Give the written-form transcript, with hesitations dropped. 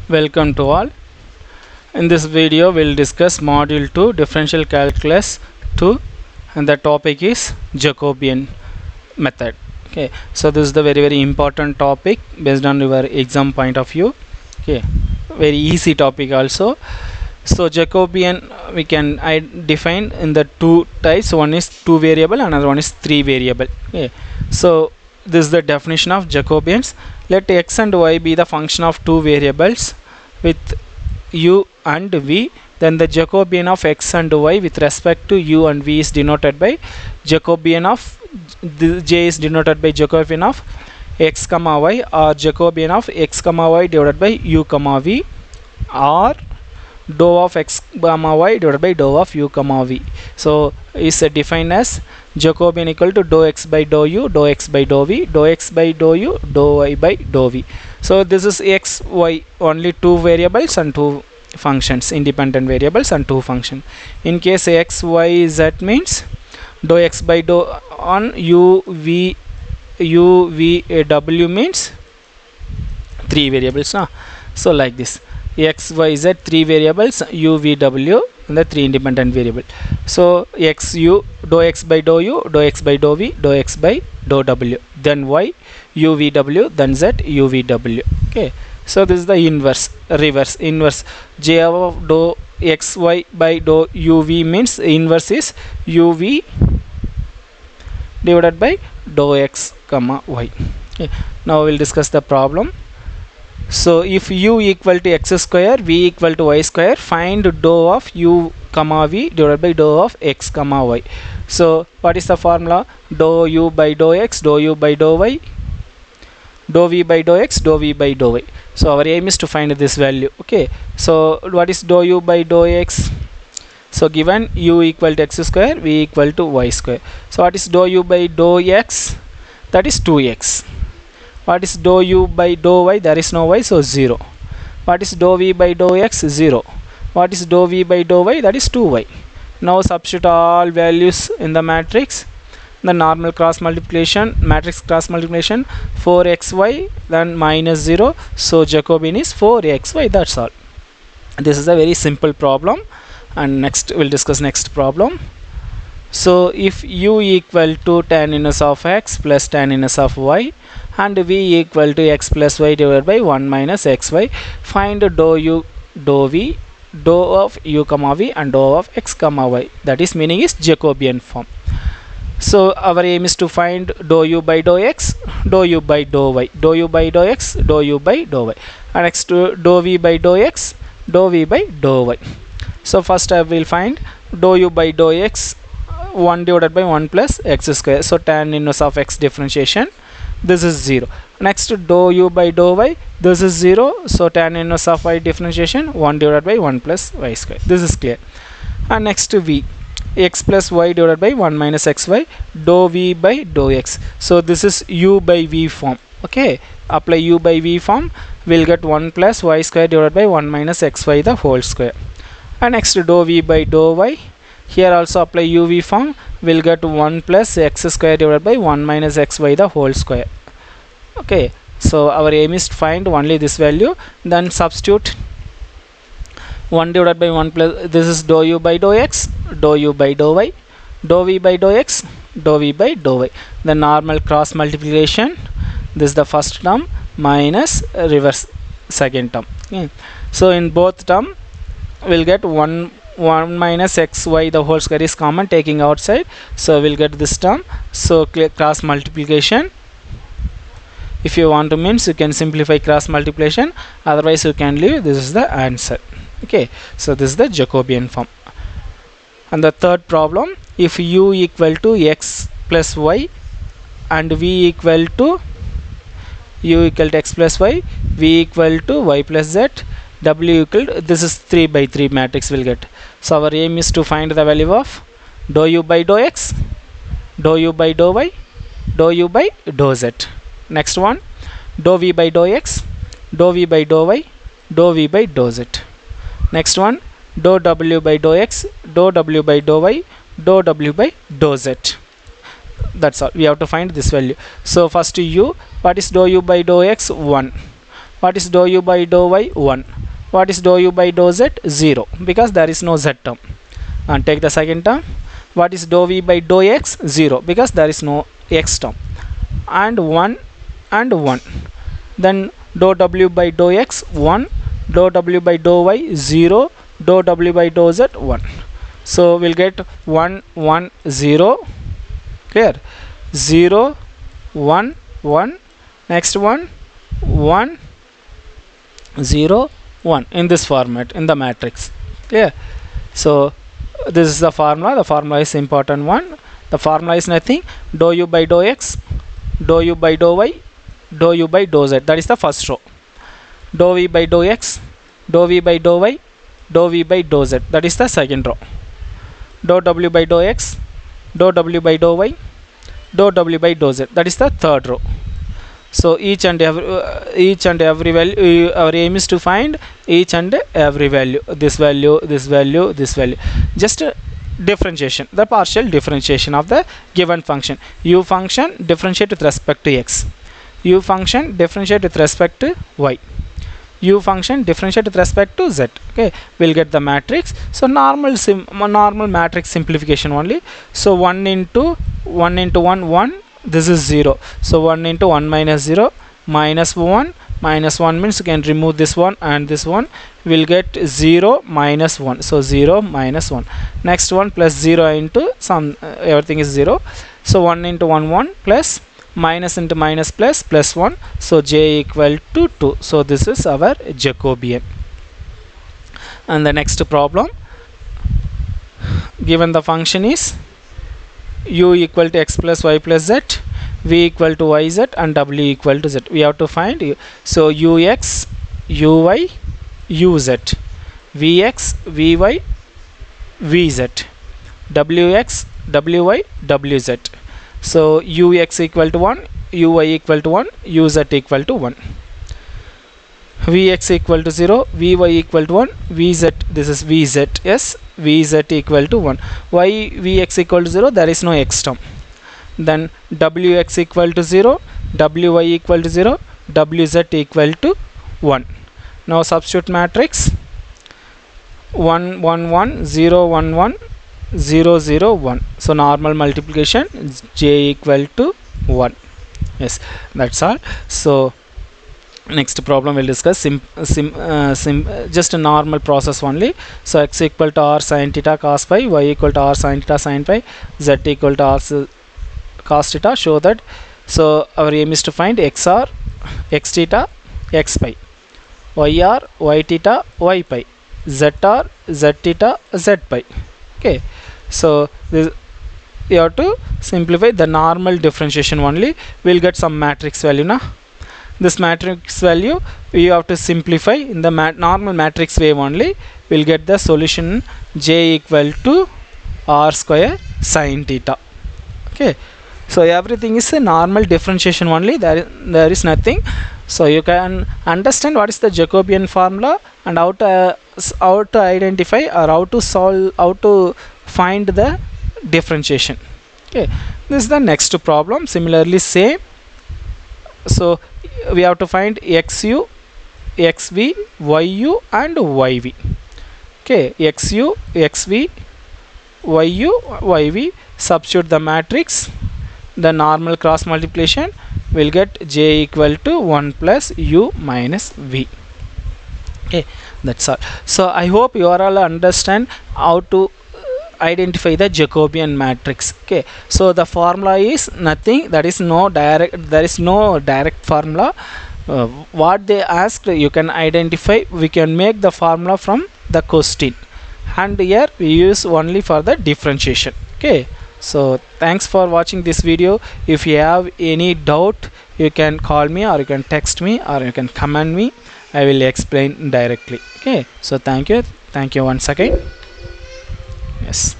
Welcome to all. In this video we'll discuss module 2 differential calculus 2 and the topic is Jacobian method. Okay, so this is the very important topic based on your exam point of view. Okay, very easy topic also. So Jacobian we can define in the two types. One is 2 variable, another one is 3 variable. Okay, so this is the definition of Jacobians. Let x and y be the function of 2 variables with u and v. Then the Jacobian of x and y with respect to u and v is denoted by Jacobian of j is denoted by Jacobian of x comma y, or Jacobian of x comma y divided by u comma v, or dou of x comma y divided by dou of u comma v. So is defined as Jacobian equal to dou x by dou u, dou x by dou v, dou x by dou u, dou y by dou v. So this is x, y, only 2 variables and 2 functions, independent variables and 2 functions. In case x, y, z means dou x by dou on u, v, w means 3 variables. So like this, x, y, z 3 variables, u, v, w and the 3 independent variable. So x, u, dou x by dou u, dou x by dou v, dou x by dou w, then y, u, v, w, then z, u, v, w. Okay, so this is the inverse j of dou x, y by dou u, v means inverse is u, v divided by dou x comma y. Okay, now we will discuss the problem. So if u equal to x square, v equal to y square, find dou of u comma v divided by dou of x comma y. So what is the formula? Dou u by dou x, dou u by dou y, dou v by dou x, dou v by dou y. So our aim is to find this value. Okay, so what is dou u by dou x? So given u equal to x square, v equal to y square. So what is dou u by dou x? That is 2x. What is dou u by dou y? There is no y, so 0. What is dou v by dou x? 0. What is dou v by dou y? That is 2y. Now substitute all values in the matrix. The normal cross multiplication, matrix cross multiplication, 4xy, then minus 0. So Jacobian is 4xy. That's all. This is a very simple problem. And next we'll discuss next problem. So if u equal to tan inverse of x plus tan inverse of y, and v equal to x plus y divided by 1 minus xy, find dou u, dou v, dou of u comma v and dou of x comma y. That is meaning is Jacobian form. So our aim is to find dou u by dou x, dou u by dou y, dou u by dou x, dou u by dou y, and next to dou v by dou x, dou v by dou y. So first I will find dou u by dou x, 1 divided by 1 plus x square. So tan inverse of x differentiation, this is 0. Next dou u by dou y, this is 0. So tan inverse of y differentiation, 1 divided by 1 plus y square. This is clear. And next v, x plus y divided by 1 minus xy, dou v by dou x. So this is u by v form. Okay, apply u by v form, we'll get 1 plus y square divided by 1 minus xy the whole square. And next dou v by dou y, here also apply uv form, we'll get 1 plus x square divided by 1 minus xy the whole square. Okay, so our aim is to find only this value, then substitute 1 divided by 1 plus, this is dou u by dou x, dou u by dou y, dou v by dou x, dou v by dou y. The normal cross multiplication, this is the first term minus reverse second term. Okay, so in both term we'll get 1 minus xy the whole square is common, taking outside, so we'll get this term. So cross multiplication, if you want to means you can simplify cross multiplication, otherwise you can leave. This is the answer. Okay, so this is the Jacobian form. And the third problem, if u equal to x plus y and v equal to x plus y, v equal to y plus z, w equal to, this is 3 by 3 matrix will get. So our aim is to find the value of dou u by dou x, dou u by dou y, dou u by dou z. Next one, dou v by dou x, dou v by dou y, dou v by dou z. Next one, dou w by dou x, dou w by dou y, dou w by dou z. That's all. We have to find this value. So first u, what is dou u by dou x? 1. What is dou u by dou y? 1. What is dou u by dou z? 0, because there is no z term. And take the second term. What is dou v by dou x? 0, because there is no x term. And 1 and 1. Then dou w by dou x 1, dou w by dou y 0, dou w by dou z 1. So we'll get 1 1 0. Clear? 0 1 1. Next one 1 0 1 in this format in the matrix. Clear? So this is the formula. The formula is important one. The formula is nothing. Dou u by dou x, dou u by dou y, dou u by dou z. That is the first row. Dou v by dou x, dou v by dou y, dou v by dou z. That is the second row. Dou w by dou x, dou w by dou y, dou w by dou z. That is the third row. So each and every value, our aim is to find each and every value. This value, this value, this value. Just differentiation, the partial differentiation of the given function. U function differentiate with respect to x. U function differentiate with respect to y. U function differentiate with respect to z. Okay, we'll get the matrix. So normal matrix simplification only. So 1 into 1 1. This is 0. So 1 into 1 minus 0 minus 1. Minus 1 means you can remove this one and this one. We'll get 0 minus 1. So 0 minus 1. Next one plus 0 into some everything is 0. So 1 into 1 1 plus minus into minus plus 1. So j equal to 2. So this is our Jacobian. And the next problem, given the function is u equal to x plus y plus z, v equal to yz, and w equal to z. We have to find u. So ux, uy, uz, vx, vy, vz, wx, wy, wz. So ux equal to 1, uy equal to 1, uz equal to 1. Vx equal to 0, vy equal to 1, vz, this is vz, yes, vz equal to 1. Why vx equal to 0? There is no x term. Then wx equal to 0, wy equal to 0, wz equal to 1. Now substitute matrix 1 1 1 0 1 1 0 0 1. So normal multiplication j equal to 1. Yes, that's all. So next problem we'll discuss just a normal process only. So x equal to r sin theta cos phi, y equal to r sin theta sin phi, z equal to r cos theta. Show that. So our aim is to find xr x theta x pi, yr y theta y pi, zr z theta z pi. Okay, so this you have to simplify the normal differentiation only. We'll get some matrix value now. This matrix value we have to simplify in the normal matrix way only. We'll get the solution j equal to r square sin theta. Okay, so everything is a normal differentiation only. There is nothing. So you can understand what is the Jacobian formula and how to identify or how to solve, how to find the differentiation. Okay, this is the next problem. Similarly same. So we have to find xu, xv, yu and yv. Okay, xu, xv, yu, yv. Substitute the matrix, the normal cross multiplication, will get j equal to 1 plus u minus v. Okay, that's all. So I hope you all understand how to identify the Jacobian matrix. Okay, so the formula is nothing. There is no direct formula. What they asked you can identify. We can make the formula from the question, and here we use only for the differentiation. Okay, so thanks for watching this video. If you have any doubt, you can call me or you can text me or you can comment me. I will explain directly. Okay, so thank you once again. Yes.